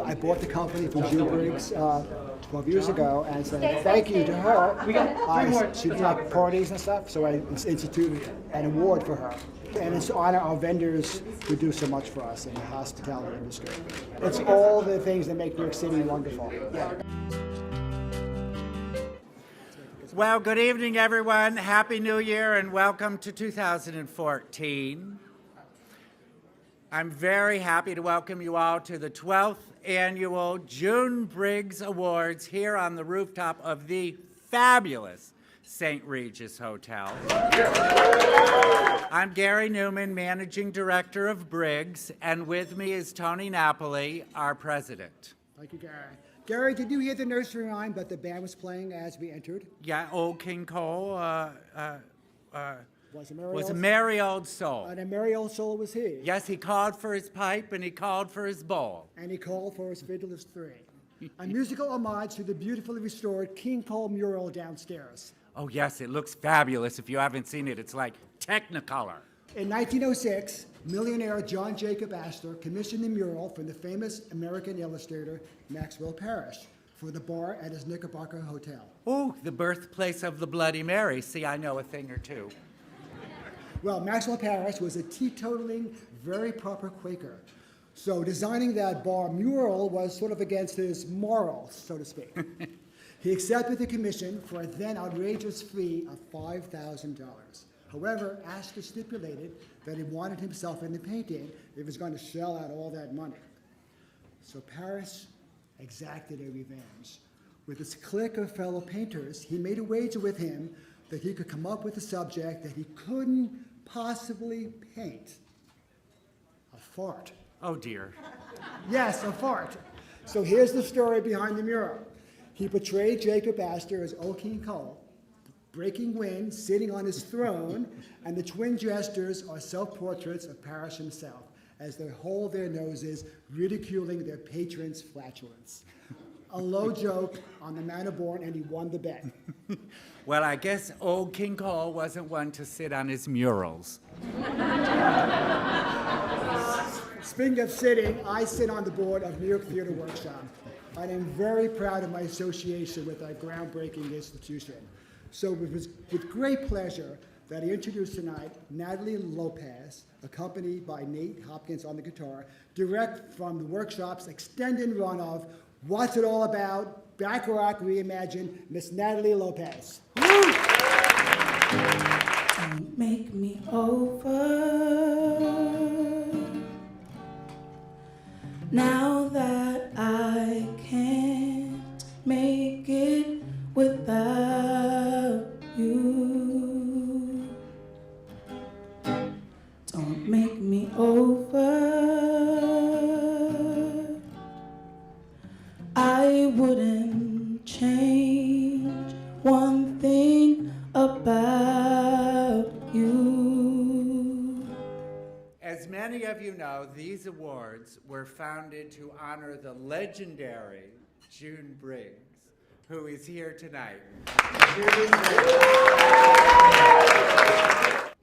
I bought the company from June Briggs 12 years ago, and said thank you to her. She did like parties and stuff, so I instituted an award for her. And it's to honor our vendors who do so much for us in the hospitality industry. It's all the things that make New York City wonderful. Yeah. Well, good evening, everyone. Happy New Year and welcome to 2014. I'm very happy to welcome you all to the 12th annual June Briggs Awards here on the rooftop of the fabulous St. Regis Hotel. I'm Gary Newman, Managing Director of Briggs, and with me is Tony Napoli, our president. Thank you, Gary. Gary, did you hear the nursery rhyme that the band was playing as we entered? Yeah, Old King Cole Was a merry old soul. And a merry old soul was he. Yes, he called for his pipe and he called for his bowl. And he called for his fiddler's three. A musical homage to the beautifully restored King Cole mural downstairs. Oh yes, it looks fabulous. If you haven't seen it, it's like Technicolor. In 1906, millionaire John Jacob Astor commissioned the mural from the famous American illustrator Maxwell Parrish for the bar at his Knickerbocker Hotel. Oh, the birthplace of the Bloody Mary. See, I know a thing or two. Well, Maxwell Parrish was a teetotaling, very proper Quaker. So designing that bar mural was sort of against his morals, so to speak. He accepted the commission for a then outrageous fee of $5,000. However, Astor stipulated that he wanted himself in the painting if he was going to shell out all that money. So Parrish exacted a revenge. With his clique of fellow painters, he made a wager with him that he could come up with a subject that he couldn't possibly paint. A fart. Oh dear. Yes, a fart. So here's the story behind the mural. He portrayed Jacob Astor as Old King Cole, breaking wind, sitting on his throne, and the twin gestures are self-portraits of Parrish himself as they hold their noses, ridiculing their patron's flatulence. A low joke on the man born, and he won the bet. Well, I guess Old King Cole wasn't one to sit on his murals. Speaking of sitting, I sit on the board of New York Theater Workshop. I am very proud of my association with our groundbreaking institution. So it was with great pleasure that I introduce tonight Natalie Lopez, accompanied by Nate Hopkins on the guitar, direct from the workshop's extended run of What's It All About? Bacharach Reimagined, Miss Natalie Lopez. Woo! Don't make me over now that I can't make it without you. Don't make me over. I wouldn't change one thing about you. As many of you know, these awards were founded to honor the legendary June Briggs, who is here tonight.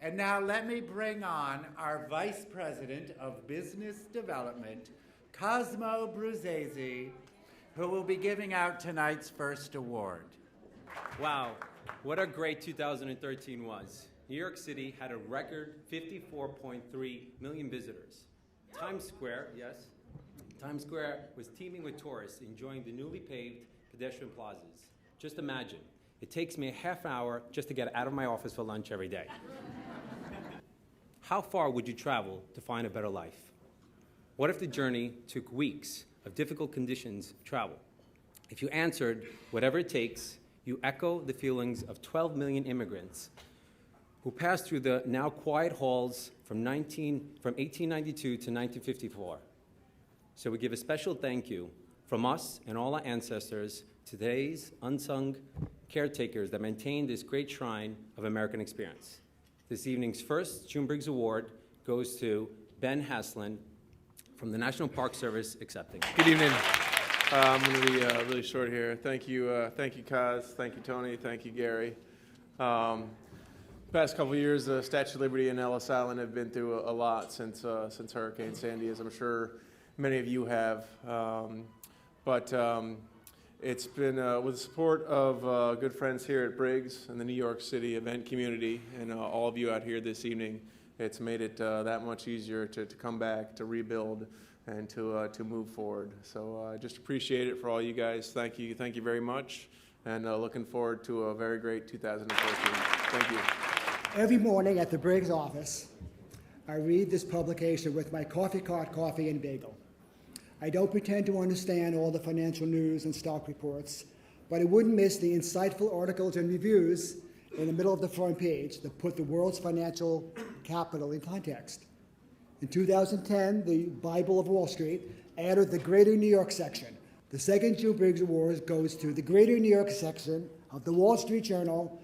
And now let me bring on our Vice President of Business Development, Cosmo Bruzzese, who will be giving out tonight's first award. Wow, what a great 2013 was. New York City had a record 54.3 million visitors. Times Square, yes, Times Square was teeming with tourists enjoying the newly paved pedestrian plazas. Just imagine, it takes me a half hour just to get out of my office for lunch every day. How far would you travel to find a better life? What if the journey took weeks of difficult conditions of travel? If you answered, whatever it takes, you echo the feelings of 12 million immigrants who passed through the now quiet halls from 1892 to 1954. So we give a special thank you from us and all our ancestors to today's unsung caretakers that maintain this great shrine of American experience. This evening's first June Briggs Award goes to Ben Haslin from the National Park Service, accepting. Good evening. I'm going to be really short here. Thank you, Kaz. Thank you, Tony. Thank you, Gary. Past couple of years, Statue of Liberty and Ellis Island have been through a lot since Hurricane Sandy, as I'm sure many of you have. But it's been with the support of good friends here at Briggs and the New York City event community and all of you out here this evening. It's made it that much easier to come back, to rebuild, and to move forward. So I just appreciate it for all you guys. Thank you very much, and looking forward to a very great 2014. Thank you. Every morning at the Briggs office, I read this publication with my coffee cart, coffee, and bagel. I don't pretend to understand all the financial news and stock reports, but I wouldn't miss the insightful articles and reviews in the middle of the front page that put the world's financial capital in context. In 2010, the Bible of Wall Street added the Greater New York section. The second June Briggs Award goes to the Greater New York section of the Wall Street Journal,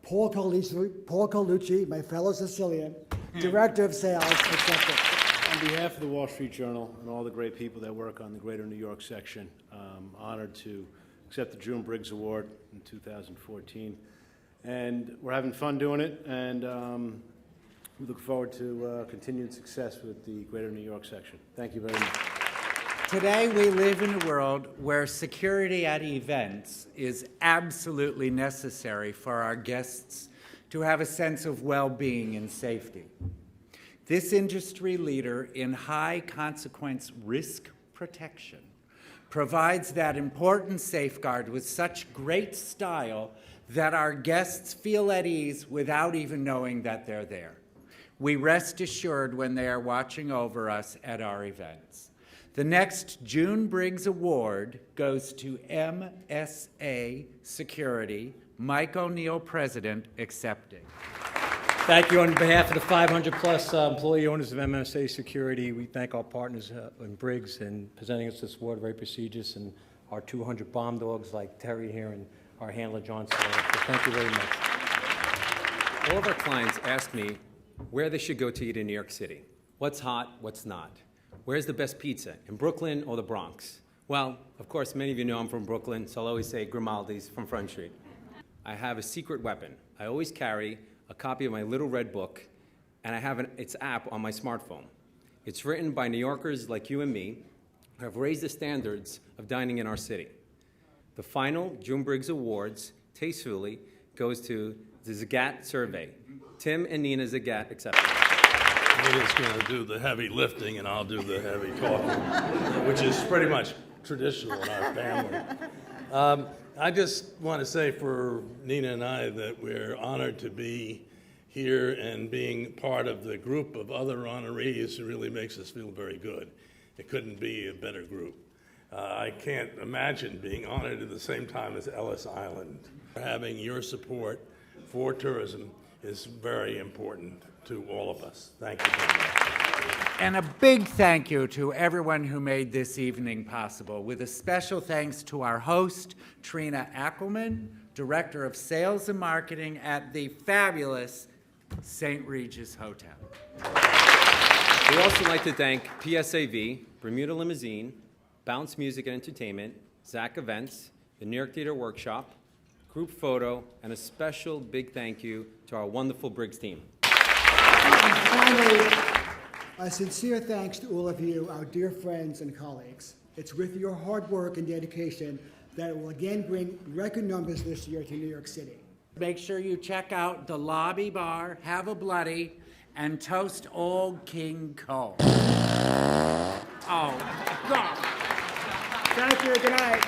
Paul Colucci, my fellow Sicilian, Director of Sales, accepted. On behalf of the Wall Street Journal and all the great people that work on the Greater New York section, I'm honored to accept the June Briggs Award in 2014. And we're having fun doing it, and we look forward to continued success with the Greater New York section. Thank you very much. Today, we live in a world where security at events is absolutely necessary for our guests to have a sense of well-being and safety. This industry leader in high-consequence risk protection provides that important safeguard with such great style that our guests feel at ease without even knowing that they're there. We rest assured when they are watching over us at our events. The next June Briggs Award goes to MSA Security, Mike O'Neill, President, accepting. Thank you. On behalf of the 500-plus employee owners of MSA Security, we thank our partners in Briggs in presenting us this award, very prestigious, and our 200 bomb dogs like Terry here and our handler, John Slater. So thank you very much. All of our clients ask me where they should go to eat in New York City. What's hot, what's not? Where's the best pizza, in Brooklyn or the Bronx? Well, of course, many of you know I'm from Brooklyn, so I'll always say Grimaldi's from Front Street. I have a secret weapon. I always carry a copy of my little red book, and I have its app on my smartphone. It's written by New Yorkers like you and me who have raised the standards of dining in our city. The final June Briggs Awards, tastefully, goes to the Zagat survey. Tim and Nina Zagat accepted. Nina's going to do the heavy lifting, and I'll do the heavy talking, which is pretty much traditional in our family. I just want to say for Nina and I that we're honored to be here, and being part of the group of other honorees really makes us feel very good. It couldn't be a better group. I can't imagine being honored at the same time as Ellis Island. Having your support for tourism is very important to all of us. Thank you very much. And a big thank you to everyone who made this evening possible, with a special thanks to our host, Trina Ackelman, Director of Sales and Marketing at the fabulous St. Regis Hotel. We'd also like to thank PSAV, Bermuda Limousine, Bounce Music and Entertainment, Zach Events, the New York Theater Workshop, Group Photo, and a special big thank you to our wonderful Briggs team. And finally, a sincere thanks to all of you, our dear friends and colleagues. It's with your hard work and dedication that will again bring record numbers this year to New York City. Make sure you check out the lobby bar, have a bloody, and toast old King Cole. Oh, God. Thank you. Good night.